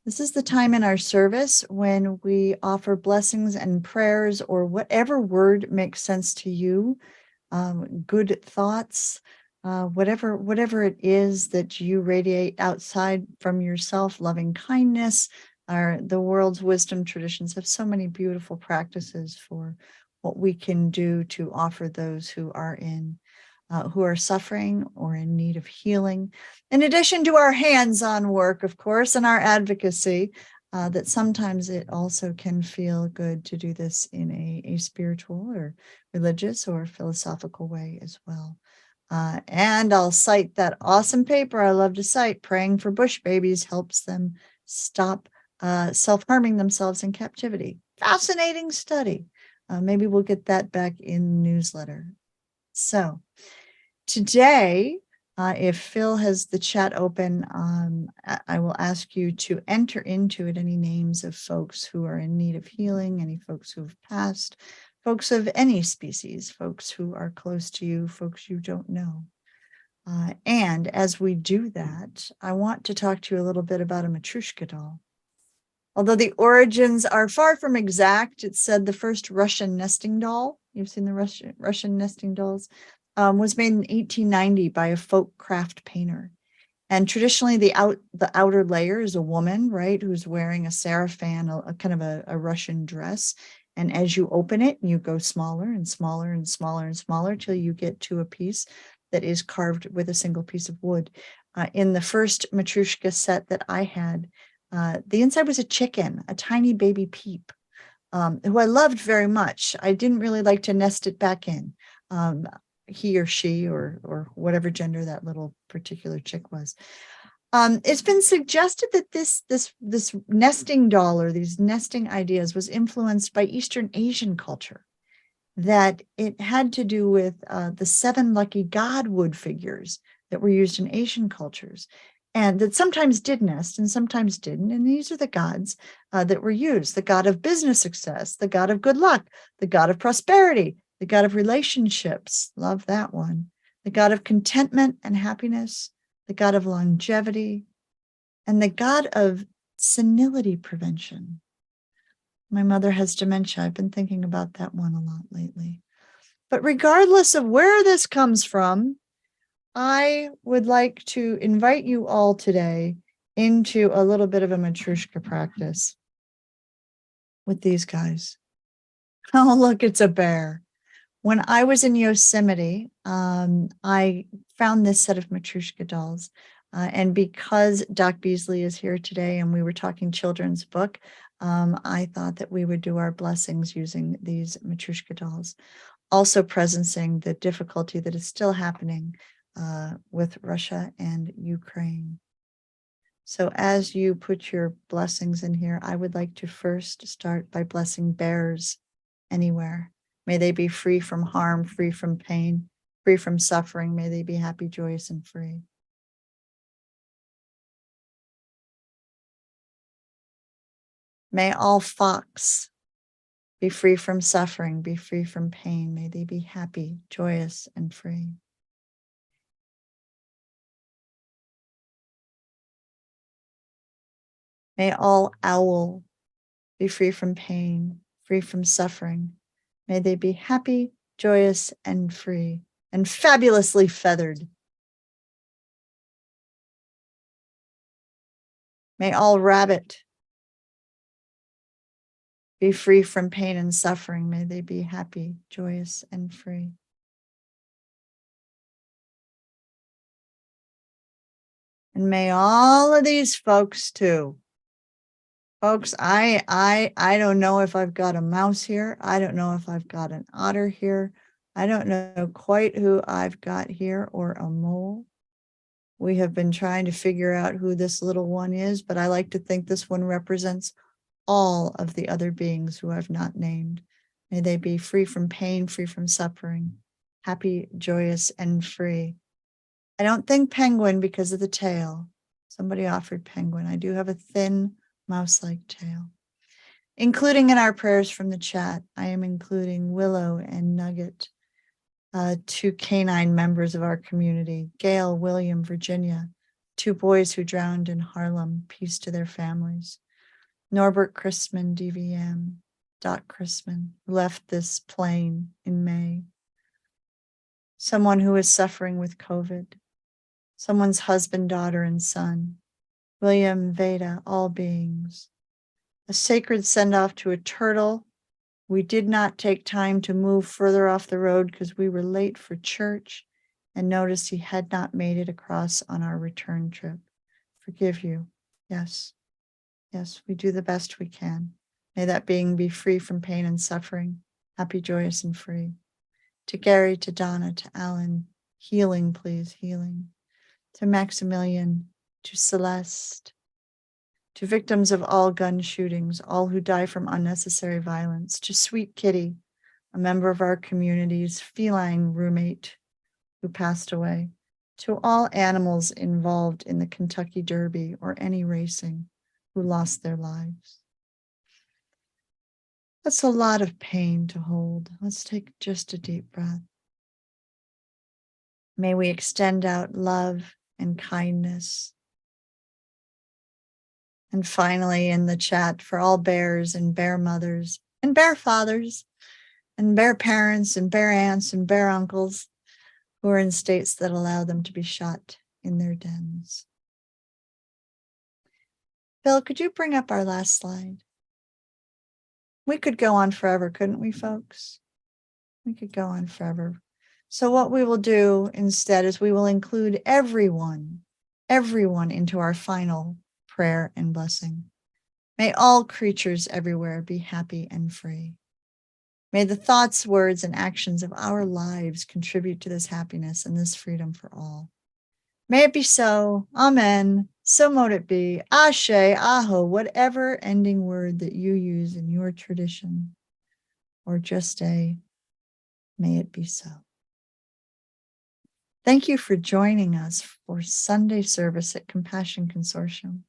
This is the time in our service when we offer blessings and prayers, or whatever word makes sense to you, good thoughts, whatever it is that you radiate outside from yourself, loving kindness. The world's wisdom traditions have so many beautiful practices for what we can do to offer those who are suffering or in need of healing, in addition to our hands-on work, of course, and our advocacy, that sometimes it also can feel good to do this in a spiritual or religious or philosophical way as well. And I'll cite that awesome paper I love to cite, Praying for Bush Babies Helps Them Stop Self-Harming Themselves in Captivity. Fascinating study. Maybe we'll get that back in the newsletter. So today, if Phil has the chat open, I will ask you to enter into it any names of folks who are in need of healing, any folks who have passed, folks of any species, folks who are close to you, folks you don't know. And as we do that, I want to talk to you a little bit about a Matryoshka doll. Although the origins are far from exact, it's said the first Russian nesting doll, you've seen the Russian nesting dolls, was made in 1890 by a folk craft painter. And traditionally, the outer layer is a woman, right, who's wearing a sarafan, a kind of a Russian dress. And as you open it, you go smaller and smaller and smaller and smaller till you get to a piece that is carved with a single piece of wood. In the first Matryoshka set that I had, the inside was a chicken, a tiny baby peep, who I loved very much. I didn't really like to nest it back in. He or she or whatever gender that little particular chick was. It's been suggested that this nesting doll or these nesting ideas was influenced by Eastern Asian culture, that it had to do with the 7 lucky godwood figures that were used in Asian cultures, and that sometimes did nest and sometimes didn't. And these are the gods that were used: the god of business success, the god of good luck, the god of prosperity, the god of relationships, love that one, the god of contentment and happiness, the god of longevity, and the god of senility prevention. My mother has dementia. I've been thinking about that one a lot lately. But regardless of where this comes from, I would like to invite you all today into a little bit of a Matryoshka practice with these guys. Oh, look, it's a bear. When I was in Yosemite, I found this set of Matryoshka dolls. And because Doc Beasley is here today and we were talking children's book, I thought that we would do our blessings using these Matryoshka dolls, also presencing the difficulty that is still happening with Russia and Ukraine. So as you put your blessings in here, I would like to first start by blessing bears anywhere. May they be free from harm, free from pain, free from suffering. May they be happy, joyous, and free. May all fox be free from suffering, be free from pain. May they be happy, joyous, and free. May all owl be free from pain, free from suffering. May they be happy, joyous, and free, and fabulously feathered. May all rabbit be free from pain and suffering. May they be happy, joyous, and free. And may all of these folks too. Folks, I don't know if I've got a mouse here. I don't know if I've got an otter here. I don't know quite who I've got here, or a mole. We have been trying to figure out who this little one is, but I like to think this one represents all of the other beings who I've not named. May they be free from pain, free from suffering, happy, joyous, and free. I don't think penguin because of the tail. Somebody offered penguin. I do have a thin mouse-like tail. Including in our prayers from the chat, I am including Willow and Nugget, 2 canine members of our community, Gail, William, Virginia, 2 boys who drowned in Harlem, peace to their families. Norbert Christman, DVM, Dot Christman, who left this plane in May. Someone who is suffering with COVID. Someone's husband, daughter, and son. William, Veda, all beings. A sacred send-off to a turtle. We did not take time to move further off the road because we were late for church and noticed he had not made it across on our return trip. Forgive you. Yes. Yes, we do the best we can. May that being be free from pain and suffering, happy, joyous, and free. To Gary, to Donna, to Alan, healing, please, healing. To Maximilian, to Celeste, to victims of all gun shootings, all who die from unnecessary violence, to Sweet Kitty, a member of our community's feline roommate who passed away, to all animals involved in the Kentucky Derby or any racing who lost their lives. That's a lot of pain to hold. Let's take just a deep breath. May we extend out love and kindness. And finally, in the chat, for all bears and bear mothers and bear fathers and bear parents and bear aunts and bear uncles who are in states that allow them to be shot in their dens. Bill, could you bring up our last slide? We could go on forever, couldn't we, folks? We could go on forever. So what we will do instead is we will include everyone into our final prayer and blessing. May all creatures everywhere be happy and free. May the thoughts, words, and actions of our lives contribute to this happiness and this freedom for all. May it be so. Amen. So mote it be. Ashe, aho, whatever ending word that you use in your tradition, or just may it be so. Thank you for joining us for Sunday service at Compassion Consortium.